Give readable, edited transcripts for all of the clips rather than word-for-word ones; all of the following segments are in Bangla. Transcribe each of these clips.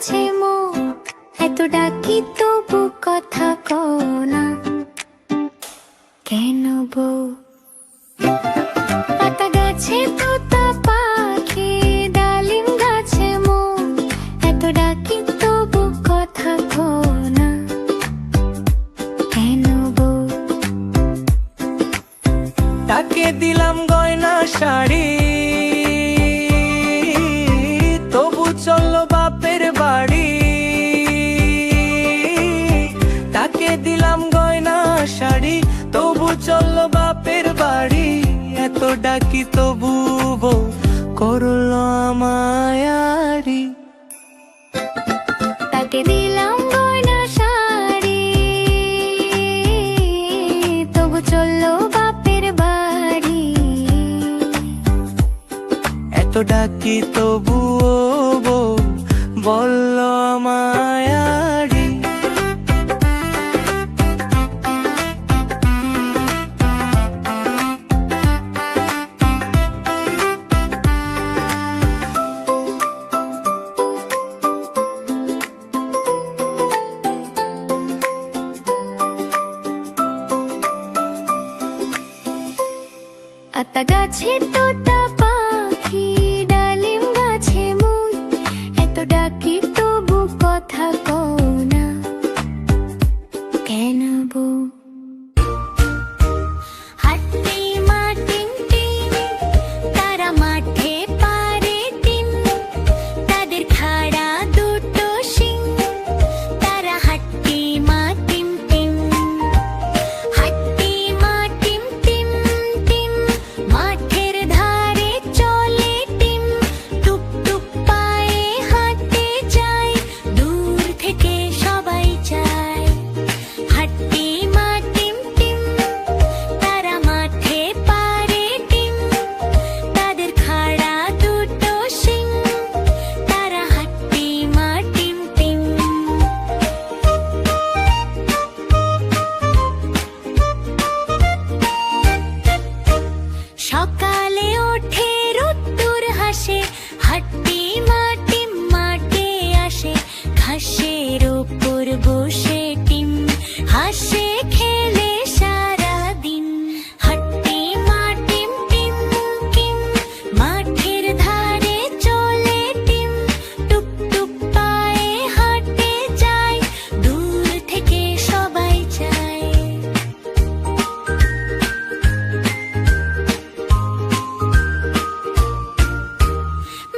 গাছে মুখ, এত ডাকি তবু কথা কও না কেন বউ? পাতা গাছে তোতা পাখি, ডালিম গাছে মুখ, এত ডাকি তবু কথা কও না কেন বউ? তাকে দিলাম গয়না শাড়ি, তবু চললো বাপের বাড়ি। তাকে দিলাম গয়না শাড়ি, তবু চললো বাপের বাড়ি। এত ডাকি তবু বউ করলো আমায়ারি। তাকে দিলাম গয়না শাড়ি, তবু চললো বাপের বাড়ি। এত ডাকি তবু বউ বললো আমায়ারি। আতা গাছে তোতা পাখি, ডালিম গাছে মুই, এত ডাকি তবু কথা কও না কেন বউ? হাট্টি মা টিম টিম, তারা মাঠে পারে টিম, তাদের খাড়া দুটো শিং, তারা হাট্টি মা টিম টিম। হাট্টি মা টিম টিম টিম, মাঠের ধারে চলে টিম, টুক টুক পায়ে হাঁটে যায়, দূর থেকে সবাই যায়। হাট্টি মা টিম টিম, তারা মাঠে পারে টিম, তাদের খাড়া দুটো শিং, তারা হাট্টি মা টিম টিম। সকালে ওঠে রোদ্দুর হাসে, হাট্টি মা টিম মাঠে আসে, ঘাসের ওপর বসে টিম হাসে খেলে সারাদিন। হাট্টি মা টিম টিম কিম, মাঠের ধারে চলে টিম, টুক টুক পায়ে হাঁটে যায়, দূর থেকে সবাই যায়।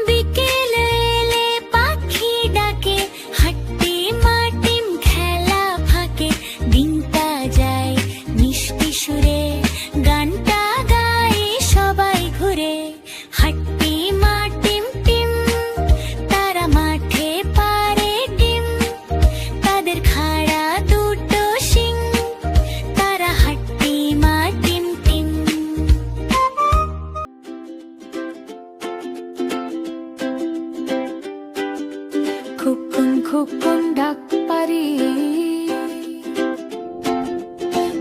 বিকেল এলে পাখি ডাকে, হাট্টি মা টিম খেলা ফাঁকে, দিনটা যায় মিষ্টি সুরে, গানটা গায় সবাই ঘুরে। হাট্টি মা টিম টিম, তারা মাঠে পারে টিম, তাদের খাড়া দুটো শিং, তারা হাট্টি মা টিম টিম। খুকুন খুকুন ডাক পারি,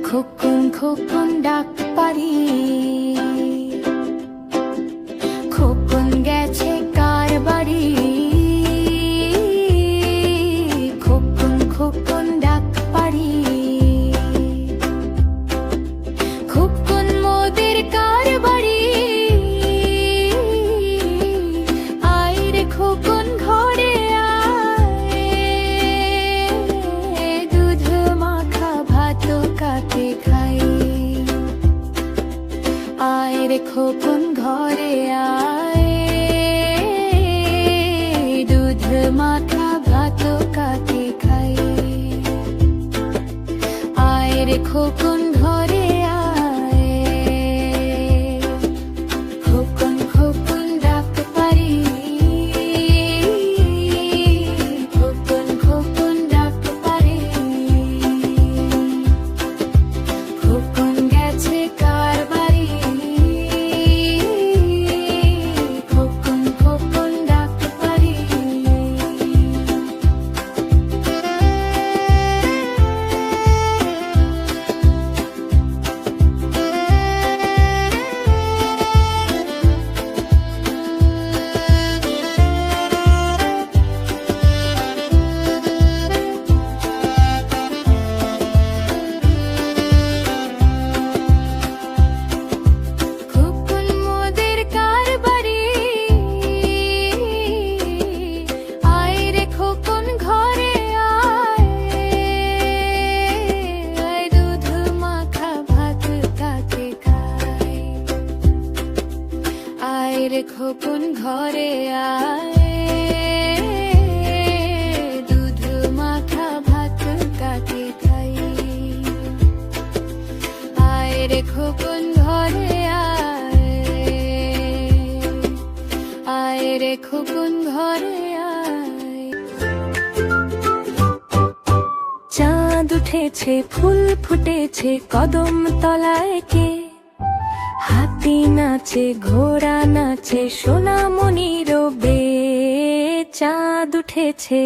খুকুন খুকুন ডাক পারি, খুকুন গেছে কার বাড়ি? খুকুন খুকুন ডাক পারি, খুকুন মোদের কার বাড়ি? আয় রে খুকুন ঘরে আয়, দুধ মাখা ভাত কাকে খাই? আয় রে খোকন ঘরে আয়, দুধ মাখা ভাত কাকে খাই? আয় রে খোকন ঘরে আয়। খোকন খোকন ডাক পারি, খোকন খোকন ডাক পারি, খোকন গেছে কার বাড়ি? খোকন খোকন ডাক পারি। খোকন ঘরে আয় রে খোকন ঘরে আয়। চাঁদ উঠেছে ফুল ফুটেছে কদম তলায় কে, হাতি নাচে ঘোড়া নাচে সোনামণি রবে। চাঁদ উঠেছে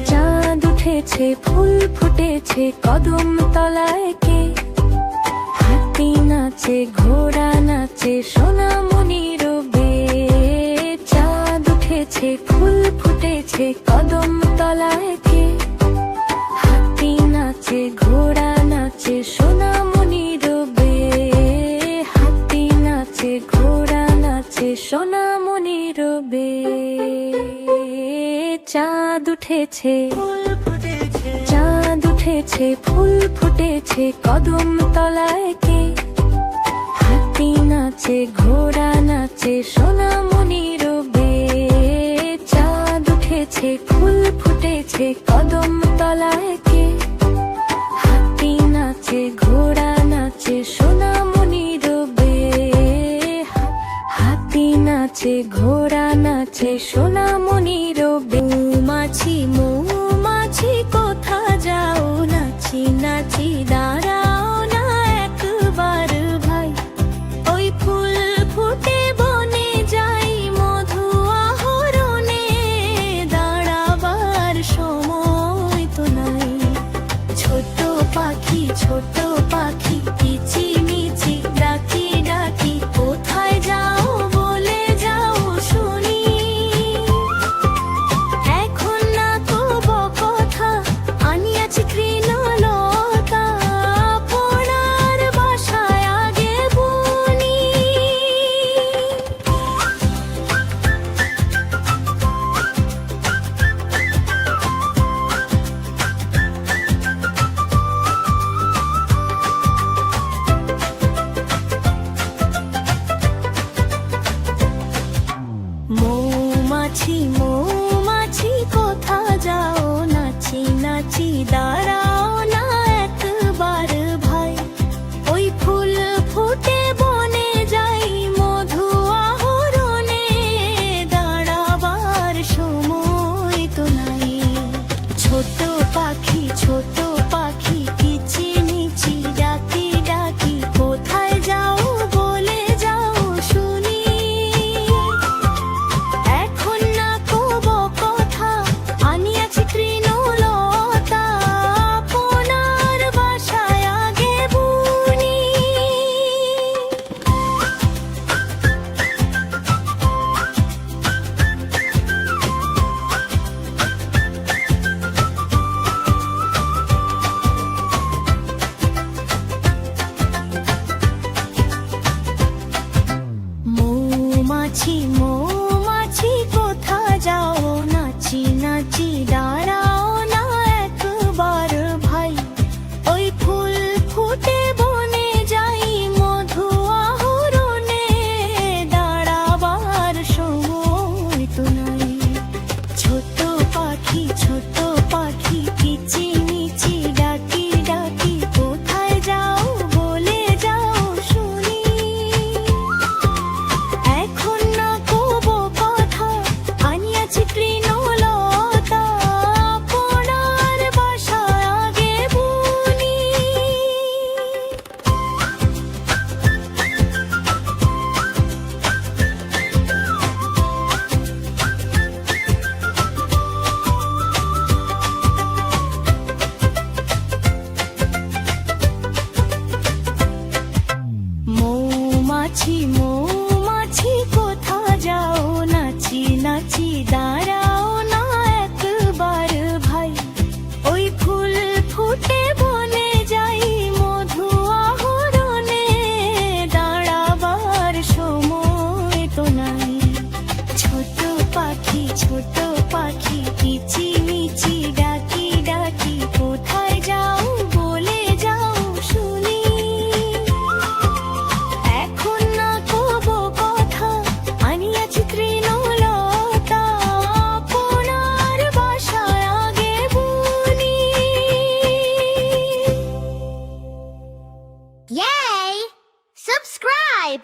চাঁদ উঠেছে ফুল ফুটেছে কদম তলায় কে, হাতি নাচে ঘোড়া নাচে সোনামণি রবে। চাঁদ উঠেছে ফুল ফুটেছে কদম তলায় কে, হাতি নাচে ঘোড়া নাচে সোনামণি রবে। হাতি নাচে ঘোড়া নাচে সোনামণি রবে। চাঁদ উঠেছে চাঁদ উঠেছে ফুল ফুটেছে কদম তলায় কে, হাতি নাচে ঘোড়া নাচে সোনামণি রবে। চাঁদ উঠেছে ফুল ফুটেছে কদম তলায় কে, হাতি নাচে ঘোড়া নাচে সোনামণি রবে। হাতি নাচে ঘোড়া নাচে সোনামণি রবে। মৌমাছি মৌমাছি কোথা যাও, নাচি নাচি দাঁড়াও না একবার ভাই। ওই ফুল ফুটে বনে যাই মধু আহরণে, দাঁড়াবার সময় তো নাই। ছোট পাখি কিচিমিচি ডাকি ডাকি কোথায় যাও বলে যাও শুনি। এখন না কব কথা আনিয়াছি তৃণলতা, আপনার বাসায় আগে বুনি। মৌমাছি মৌমাছি কোথা যাও, নাচি নাচি দাঁড়াও না একবার ভাই। ওই ফুল ফুটে বনে যাই মধু আহরণে, দাঁড়াবার সময় তো নাই। ছোট পাখি কিচিমিচি ডাকি ডাকি কোথায় যাও বলে যাও শুনি। এখন না কব কথা আনিয়াছি তৃণলতা, আপনার বাসায় আগে বুনি। মৌমাছি মৌমাছি কোথা যাও, নাচি নাচি দাঁড়াও না একবার ভাই। ওই ফুল ফুটে বনে যাই মধু আহরণে, দাঁড়াবার সময় তো নাই। ছোট পাখি কিচিমিচি ডাকি ডাকি কোথায় যাও বলে যাও শুনি। এখন না কব কথা আনিয়াছি তৃণলতা, আপনার বাসায় আগে বুনি। মৌমাছি মৌমাছি কোথা যাও, নাচি নাচি দাঁড়াও না একবার ভাই। ওই ফুল ফুটে বনে যাই মধু আহরণে, দাঁড়াবার সময় তো নাই। ছোট পাখি কিচিমিচি ডাকি ডাকি কোথায় যাও বলে যাও শুনি। এখন না কব কথা আনিয়াছি তৃণলতা, Yay! Subscribe!